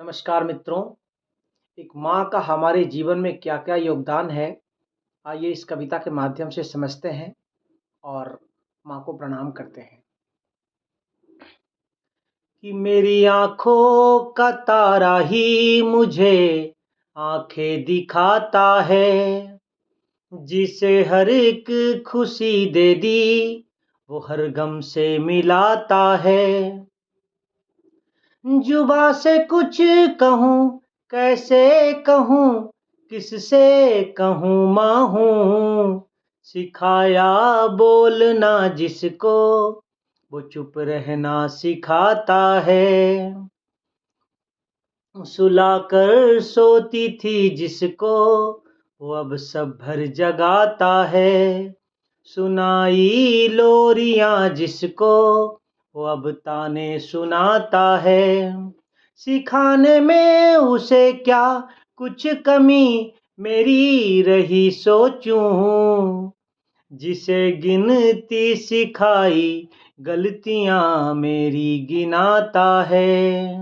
नमस्कार मित्रों। एक माँ का हमारे जीवन में क्या-क्या योगदान है, आइए इस कविता के माध्यम से समझते हैं और माँ को प्रणाम करते हैं। कि मेरी आँखों का तारा ही मुझे आँखें दिखाता है, जिसे हर एक खुशी दे दी, वो हर गम से मिलाता है। जुबां से कुछ कहूँ, कैसे कहूँ, किससे कहूँ माँ हूँ, सिखाया बोलना जिसको, वो चुप रहना सिखाता है। सुलाकर सोती थी जिसको, वो अब सब भर जगाता है। सुनाई लोरियां जिसको, वो अब ताने सुनाता है। सिखाने में उसे क्या कुछ कमी मेरी रही सोचूं, जिसे गिनती सिखाई गलतियां मेरी गिनाता है।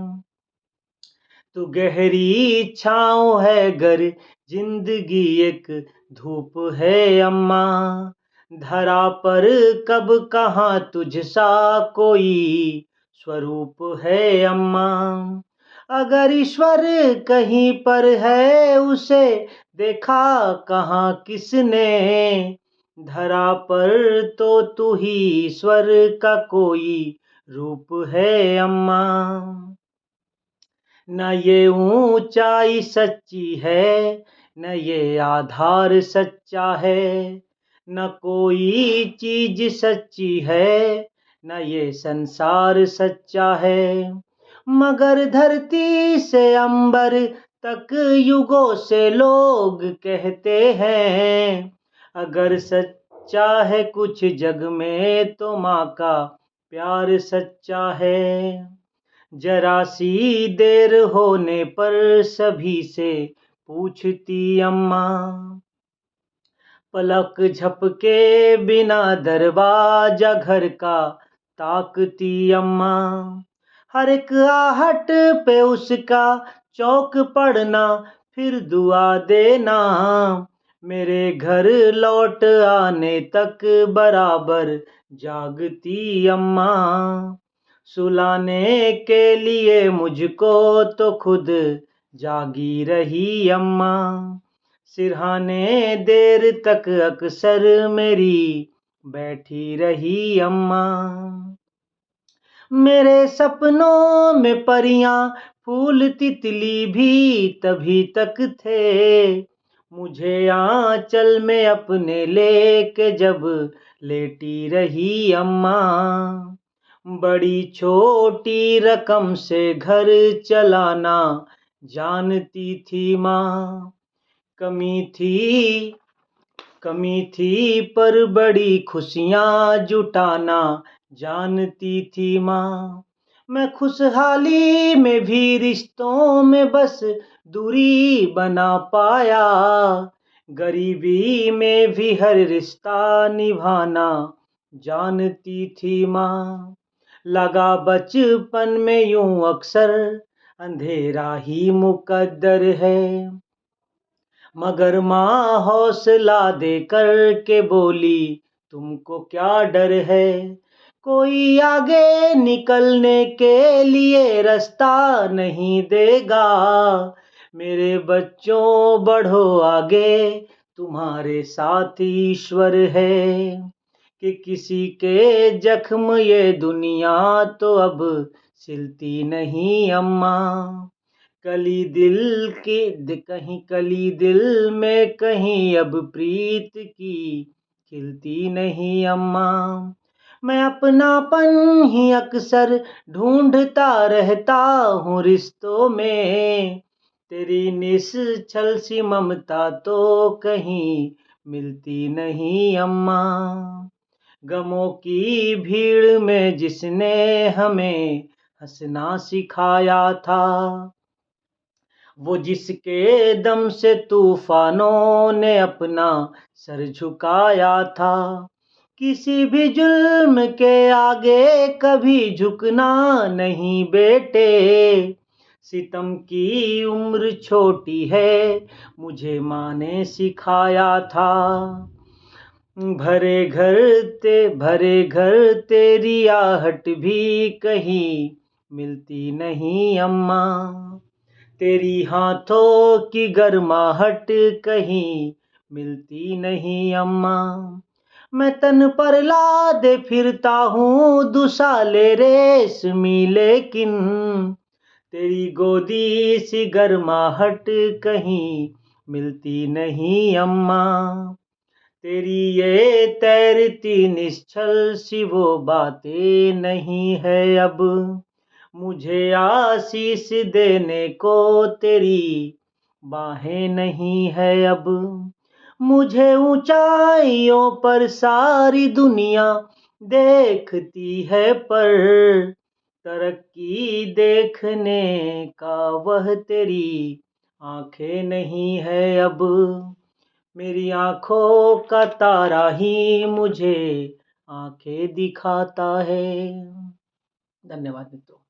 तू गहरी छाँव है गर जिंदगी एक धूप है अम्मा, धरा पर कब कहाँ तुझ सा कोई स्वरूप है अम्मा। अगर ईश्वर कहीं पर है उसे देखा कहाँ किसने, धरा पर तो तू ही ईश्वर का कोई रूप है अम्मा। न ये ऊंचाई सच्ची है, न ये आधार सच्चा है, न कोई चीज सच्ची है, न ये संसार सच्चा है। मगर धरती से अंबर तक युगों से लोग कहते हैं, अगर सच्चा है कुछ जग में तो माँ का प्यार सच्चा है। जरा सी देर होने पर सभी से पूछती अम्मा, पलक झपके बिना दरवाजा घर का ताकती अम्मा। हर एक आहट पे उसका चौक पड़ना, फिर दुआ देना, मेरे घर लौट आने तक बराबर जागती अम्मा। सुलाने के लिए मुझको तो खुद जागी रही अम्मा, सिरहाने देर तक अक्सर मेरी बैठी रही अम्मा। मेरे सपनों में परियां फूल तितली भी तभी तक थे, मुझे आंचल में अपने लेके जब लेटी रही अम्मा। बड़ी छोटी रकम से घर चलाना जानती थी माँ, कमी थी पर बड़ी खुशियाँ जुटाना जानती थी माँ। मैं खुशहाली में भी रिश्तों में बस दूरी बना पाया, गरीबी में भी हर रिश्ता निभाना जानती थी माँ। लगा बचपन में यूं अक्सर अंधेरा ही मुकद्दर है, मगर माँ हौसला देकर के बोली तुमको क्या डर है। कोई आगे निकलने के लिए रास्ता नहीं देगा, मेरे बच्चों बढ़ो आगे, तुम्हारे साथ ईश्वर है। कि किसी के जख्म ये दुनिया तो अब सिलती नहीं अम्मा, कहीं कली दिल में कहीं अब प्रीत की खिलती नहीं अम्मा। मैं अपनापन ही अक्सर ढूंढता रहता हूँ रिश्तों में, तेरी निश्चल सी ममता तो कहीं मिलती नहीं अम्मा। गमों की भीड़ में जिसने हमें हंसना सिखाया था, वो जिसके दम से तूफानों ने अपना सर झुकाया था। किसी भी जुल्म के आगे कभी झुकना नहीं बेटे, सितम की उम्र छोटी है, मुझे माँ ने सिखाया था। भरे घर तेरी आहट भी कहीं मिलती नहीं अम्मा। तेरी हाथों की गर्माहट कहीं मिलती नहीं अम्मा। मैं तन पर लादे फिरता हूँ दुसाले रेशमी, लेकिन तेरी गोदी सी गर्माहट कहीं मिलती नहीं अम्मा। तेरी ये तैरती निश्चल सी वो बातें नहीं है अब, मुझे आशीष देने को तेरी बाहें नहीं है अब। मुझे ऊंचाइयों पर सारी दुनिया देखती है, पर तरक्की देखने का वह तेरी आंखें नहीं है अब। मेरी आंखों का तारा ही मुझे आंखें दिखाता है। धन्यवाद मित्रों।